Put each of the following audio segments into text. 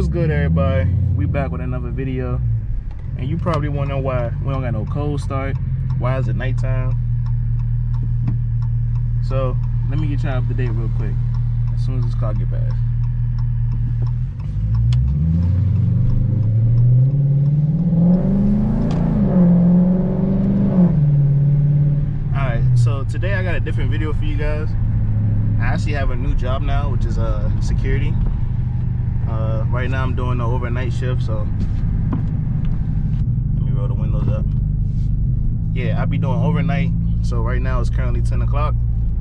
What's good, everybody? We back with another video, and you probably wonder why we don't got no cold start. Why is it nighttime? So let me get y'all up to date real quick as soon as this car get past. Alright, so today I got a different video for you guys. I actually have a new job now, which is security. Right now I'm doing the overnight shift, so let me roll the windows up. Yeah, I'll be doing overnight. So right now it's currently 10 o'clock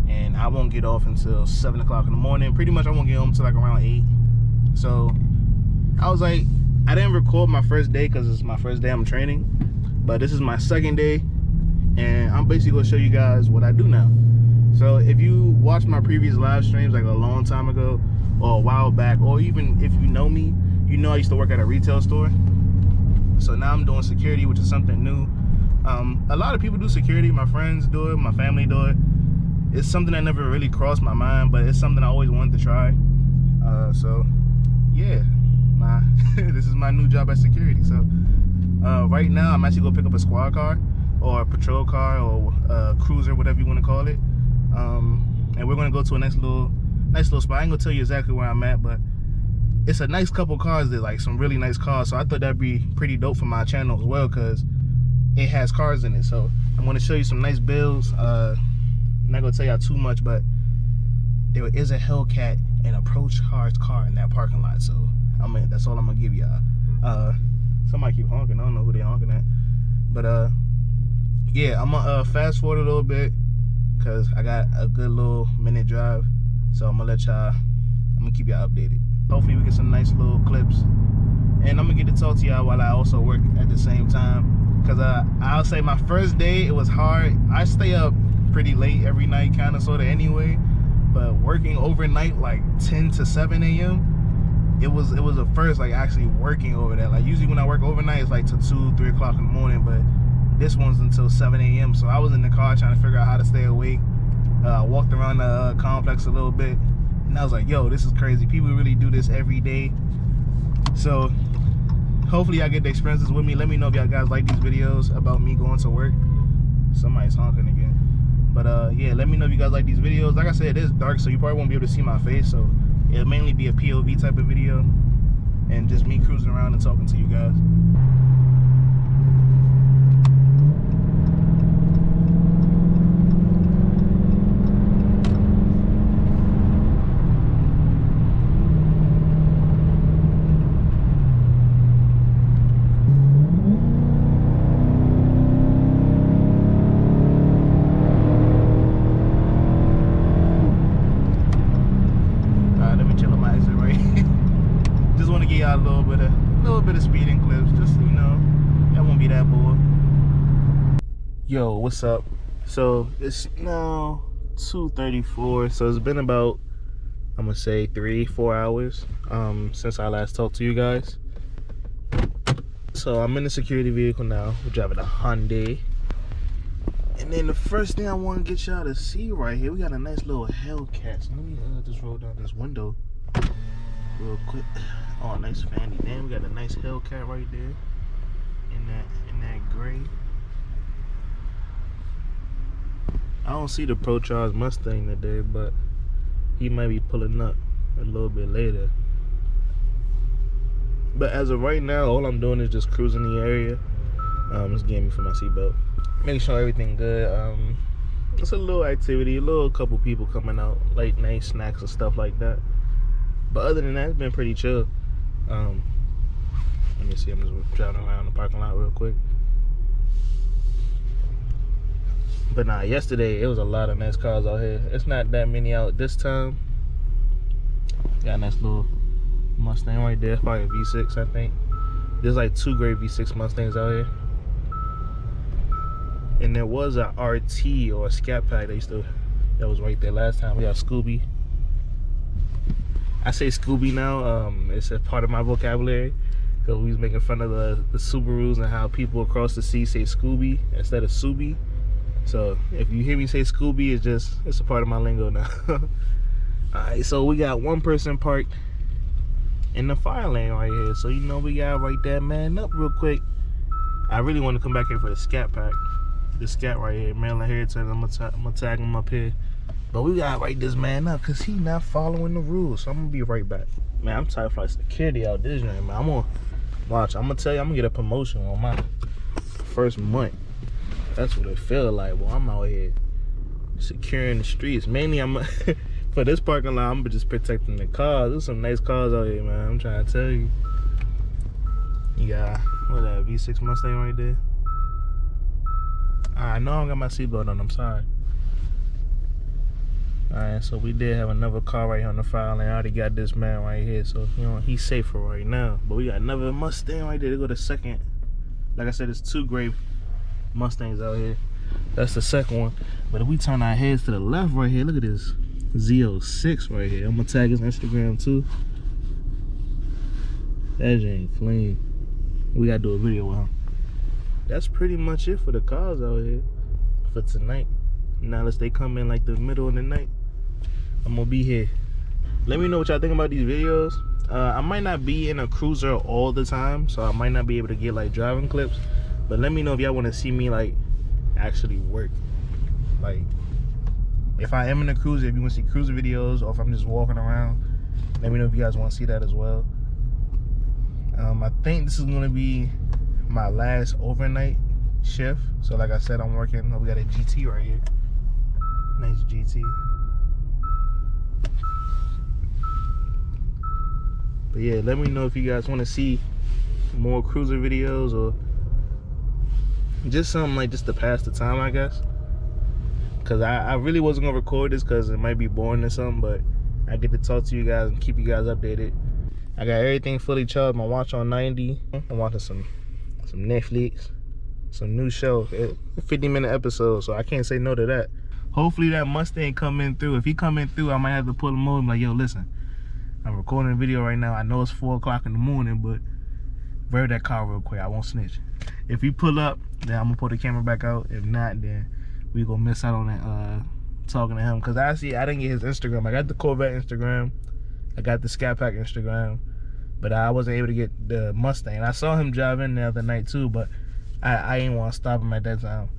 and I won't get off until 7 o'clock in the morning. Pretty much I won't get home until like around 8. So I was like, I didn't record my first day because it's my first day I'm training, but this is my second day and I'm basically gonna show you guys what I do now. So if you watched my previous live streams like a long time ago or a while back, or even if you know me, you know I used to work at a retail store. So now I'm doing security, which is something new. A lot of people do security. My friends do it, my family do it. It's something that never really crossed my mind, but it's something I always wanted to try. So yeah, this is my new job at security. So right now I'm actually gonna pick up a squad car or a patrol car or a cruiser, whatever you want to call it. And we're gonna go to a nice little spot. I ain't gonna tell you exactly where I'm at, but it's a nice couple cars. They're like some really nice cars, so I thought that'd be pretty dope for my channel as well, because it has cars in it. So I'm gonna show you some nice builds. I'm not gonna tell y'all too much, but there is a Hellcat and approach cars car in that parking lot. So that's all I'm gonna give y'all. Somebody keep honking. I don't know who they honking at, but yeah, I'm gonna fast forward a little bit because I got a good little minute drive. So I'm gonna keep y'all updated. Hopefully we get some nice little clips, and I'm gonna get to talk to y'all while I also work at the same time. Cause I'll say my first day it was hard. I stay up pretty late every night, kind of, sort of anyway. But working overnight, like 10 to 7 a.m. It was the first, like, actually working over there. Like usually when I work overnight, it's like to 2, 3 o'clock in the morning, but this one's until 7 a.m. So I was in the car trying to figure out how to stay awake. Walked around the complex a little bit, and I was like, yo, this is crazy. People really do this every day. So hopefully y'all get the experiences with me. Let me know if y'all guys like these videos about me going to work. Somebody's honking again. But yeah, let me know if you guys like these videos. Like I said, it is dark, so you probably won't be able to see my face, so it'll mainly be a POV type of video and just me cruising around and talking to you guys. A little bit of speeding clips, just so you know, that won't be that bored. Yo, what's up? So it's now 2:34, so it's been about, I'm gonna say 3-4 hours since I last talked to you guys. So I'm in the security vehicle now. We're driving a Hyundai, and then the first thing I want to get y'all to see right here, we got a nice little Hellcat. So let me just roll down this window real quick. Oh, nice fanny. Damn, we got a nice Hellcat right there in that gray. I don't see the Pro Charge Mustang today, but he might be pulling up a little bit later. But as of right now, all I'm doing is just cruising the area. Just getting me for my seatbelt, making sure everything good. It's a little activity, a little couple people coming out, late night snacks and stuff like that. But other than that, it's been pretty chill. Let me see, I'm just driving around the parking lot real quick. But nah, yesterday it was a lot of nice cars out here. It's not that many out this time. Got a nice little Mustang right there. It's probably a V6, I think. There's like 2 great V6 Mustangs out here. And there was a RT or a Scat Pack that was right there last time. We got Scooby. I say Scooby now, it's a part of my vocabulary, because we was making fun of the Subarus and how people across the sea say Scooby instead of Subi. So if you hear me say Scooby, it's a part of my lingo now. Alright, so we got one person parked in the fire lane right here. So, you know, we gotta write that man up real quick. I really want to come back here for the scat pack. The scat right here, Maryland Heritage. I'm gonna tag him up here. But we gotta write this man up because he not following the rules. So I'm gonna be right back. Man, I'm Topflight security out this joint, man. I'm gonna watch. I'm gonna tell you, I'm gonna get a promotion on my first month. That's what it feel like. Well, I'm out here securing the streets. Mainly, I'm for this parking lot. I'm just protecting the cars. There's some nice cars out here, man. I'm trying to tell you. You got what, that V6 Mustang right there. I know I don't got my seatbelt on. I'm sorry. Alright, so we did have another car right here on the file lane. I already got this man right here, so you know he's safe for right now. But we got another Mustang right there. They go to second. Like I said, there's 2 gray Mustangs out here. That's the second one. But if we turn our heads to the left right here, look at this Z06 right here. I'm gonna tag his Instagram too. That ain't clean. We gotta do a video with him. That's pretty much it for the cars out here for tonight. Now, unless they come in like the middle of the night, I'm gonna be here. Let me know what y'all think about these videos. I might not be in a cruiser all the time, so I might not be able to get like driving clips, but let me know if y'all want to see me like actually work. Like if I am in a cruiser, if you want to see cruiser videos, or if I'm just walking around, let me know if you guys want to see that as well. I think this is gonna be my last overnight shift. So like I said, I'm working. We got a GT right here. Nice GT. But yeah, let me know if you guys want to see more cruiser videos or just something like just to pass the time, I guess. Cause I really wasn't gonna record this because it might be boring or something, but I get to talk to you guys and keep you guys updated. I got everything fully charged. My watch on 90. I'm watching some Netflix, some new show, a 50-minute episode, so I can't say no to that. Hopefully that Mustang coming through. If he coming through, I might have to pull him over and be like, yo, listen, I'm recording a video right now. I know it's 4 o'clock in the morning, but rev that car real quick. I won't snitch. If he pull up, then I'm gonna pull the camera back out. If not, then we gonna miss out on that talking to him. Cause I didn't get his Instagram. I got the Corvette Instagram, I got the Scat Pack Instagram, but I wasn't able to get the Mustang. I saw him driving the other night too, but I ain't want to stop him at that time.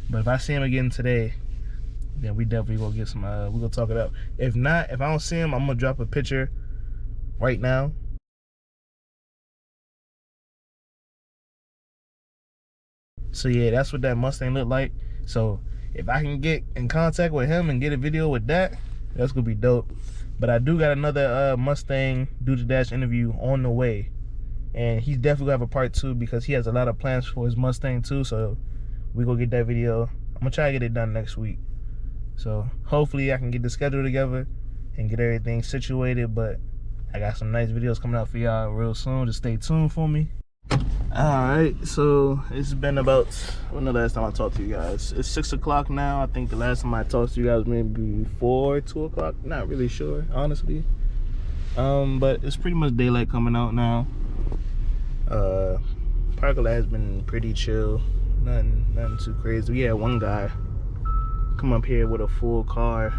But if I see him again today, then we definitely gonna get some. We gonna talk it up. If not, if I don't see him, I'm gonna drop a picture right now. So yeah, that's what that Mustang looked like. So if I can get in contact with him and get a video with that, that's gonna be dope. But I do got another Mustang Do the Dash interview on the way, and he's definitely gonna have a part 2 because he has a lot of plans for his Mustang too. So we gonna get that video. I'm gonna try to get it done next week. So hopefully I can get the schedule together and get everything situated. But I got some nice videos coming out for y'all real soon. Just stay tuned for me. Alright, so it's been about, when the last time I talked to you guys? It's 6 o'clock now. I think the last time I talked to you guys maybe 2 o'clock. Not really sure, honestly. But it's pretty much daylight coming out now. Parking lot has been pretty chill. Nothing too crazy. We had one guy come up here with a full car,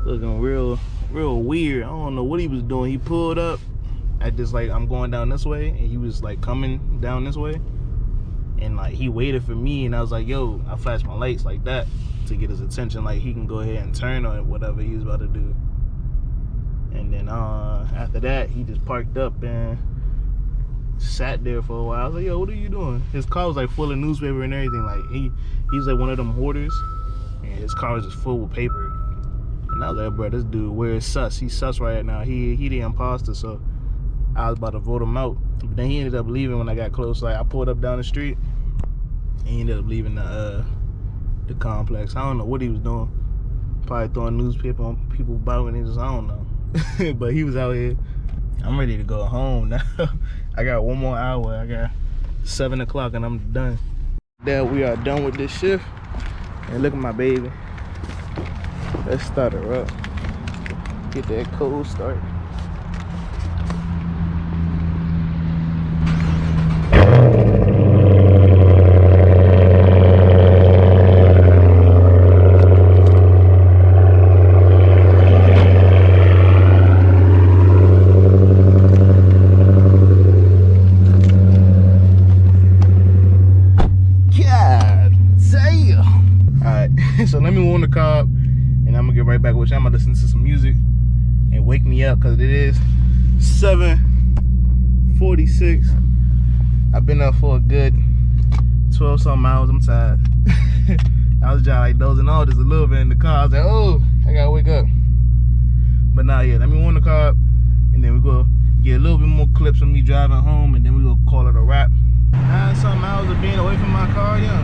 looking real weird. I don't know what he was doing. He pulled up at this, like, I'm going down this way, and he was like coming down this way, and like he waited for me, and I was like, yo, I flashed my lights like that to get his attention, like he can go ahead and turn on whatever he was about to do. And then after that, he just parked up and sat there for a while. I was like, yo, what are you doing? His car was like full of newspaper and everything. Like he's like one of them hoarders, and his car was just full with paper. And I was like, bro, this dude, where is sus? He's sus right now. He the imposter. So I was about to vote him out, but then he ended up leaving when I got close. Like I pulled up down the street, and he ended up leaving the complex. I don't know what he was doing. Probably throwing newspaper on people balconies. I don't know. But he was out here. I'm ready to go home now. I got 1 more hour. I got 7 o'clock and I'm done. There, we are done with this shift. And look at my baby. Let's start her up. Get that cold start. 7:46. I've been up for a good 12 something hours. I'm tired. I was just like dozing off just a little bit in the car. I was like, oh, I gotta wake up. But nah, yeah, let me warm the car up, and then we go get a little bit more clips of me driving home, and then we go call it a wrap. 9 something hours of being away from my car, yeah.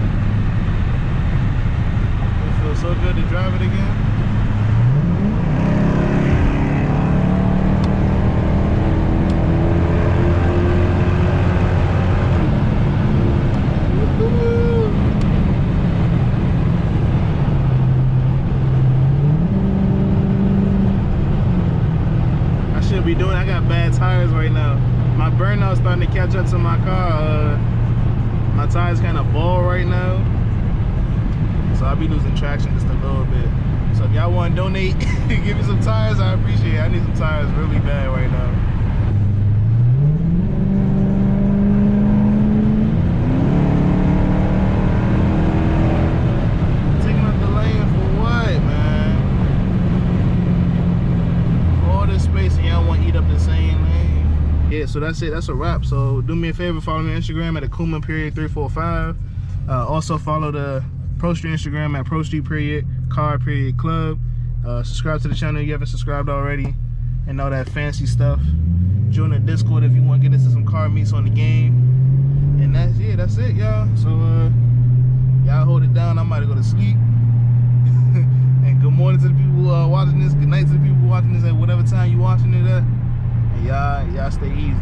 It feels so good to drive it again. I got bad tires right now. My burnout's starting to catch up to my car. My tires kind of bald right now, so I'll be losing traction just a little bit. So if y'all want to donate, give me some tires, I appreciate it. I need some tires really bad right now. Taking up the lane for what, man? All this space and y'all want to eat up the same lane. Yeah, so that's it. That's a wrap. So do me a favor, follow me on Instagram at Akuma.345. Also follow the Pro Street Instagram at Pro Street.car.club. Subscribe to the channel if you haven't subscribed already, and all that fancy stuff. Join the Discord if you want to get into some car meets on the game. And that's it, y'all. So y'all hold it down. I'm about to go to sleep. And good morning to the people watching this. Good night to the people watching this at whatever time you watching it at. And y'all stay easy.